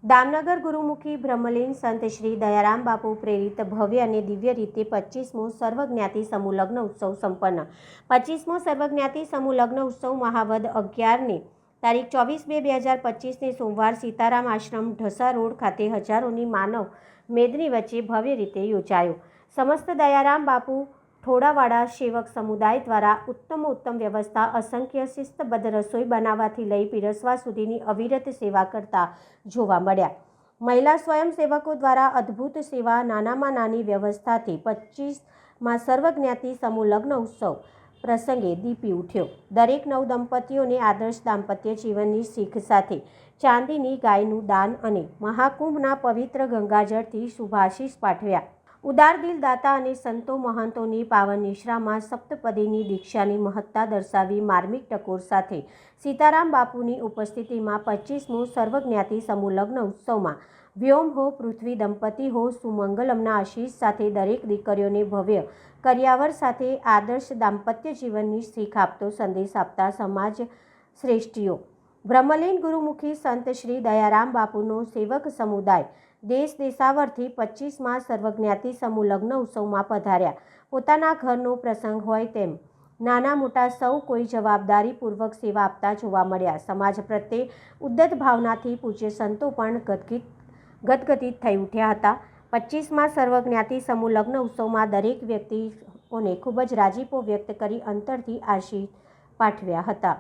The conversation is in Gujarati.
દામનગર ગુરુમુખી બ્રહ્મલીન સંત શ્રી દયારામ બાપુ પ્રેરિત ભવ્ય અને દિવ્ય રીતે 25મો સર્વજ્ઞાતિ સમૂહ લગ્ન ઉત્સવ સંપન્ન। 25મો સર્વજ્ઞાતિ સમૂહ લગ્ન ઉત્સવ મહાવદ 11 તારીખ 24/2/2025 સોમવાર સીતારામ આશ્રમ ઢસા રોડ ખાતે હજારોની માનવ મેદની વચ્ચે ભવ્ય રીતે યોજાયો। સમસ્ત દયારામ બાપુ થોડાવાડા સેવક સમુદાય દ્વારા ઉત્તમ વ્યવસ્થા, અસંખ્ય શિસ્તબદ્ધ રસોઈ બનાવવાથી લઈ પીરસવા સુધીની અવિરત સેવા કરતા જોવા મળ્યા। મહિલા સ્વયંસેવકો દ્વારા અદ્ભુત સેવા, નાનામાં નાની વ્યવસ્થાથી 25માં સર્વજ્ઞાતિ સમૂહ લગ્ન ઉત્સવ પ્રસંગે દીપી ઉઠ્યો। દરેક નવ દંપતીઓને આદર્શ દાંપત્ય જીવનની શીખ સાથે ચાંદીની ગાયનું દાન અને મહાકુંભના પવિત્ર ગંગાજળથી શુભાશીષ પાઠવ્યા। ઉદાર દિલ દાતા અને સંતો મહંતોની પાવન નિશ્રામાં સપ્તપદીની દીક્ષાની મહત્તા દર્શાવી માર્મિક ટકોર સાથે સીતારામ બાપુની ઉપસ્થિતિમાં 25મો સર્વજ્ઞાતિ સમૂહ લગ્ન ઉત્સવમાં વ્યોમ હો પૃથ્વી દંપતી હો સુમંગલમના આશીષ સાથે દરેક દીકરીઓને ભવ્ય કર્યાવર સાથે આદર્શ દાંપત્ય જીવનની શીખ આપતો સંદેશ આપતા સમાજ શ્રેષ્ઠીઓ બ્રહ્મલીન ગુરુમુખી સંત શ્રી દયારામ બાપુનો સેવક સમુદાય દેશ દેશાવરથી 25માં સર્વજ્ઞાતિ સમૂહ લગ્ન ઉત્સવમાં પધાર્યા। પોતાના ઘરનો પ્રસંગ હોય તેમ નાના મોટા સૌ કોઈ જવાબદારીપૂર્વક સેવા આપતા જોવા મળ્યા। સમાજ પ્રત્યે ઉદ્દત ભાવનાથી પૂજ્ય સંતો પણ ગદગદિત થઈ ઉઠ્યા હતા। 25માં સર્વજ્ઞાતિ સમૂહ લગ્ન ઉત્સવમાં દરેક વ્યક્તિઓને ખૂબ જ રાજીપો વ્યક્ત કરી અંતરથી આશીષ પાઠવ્યા હતા।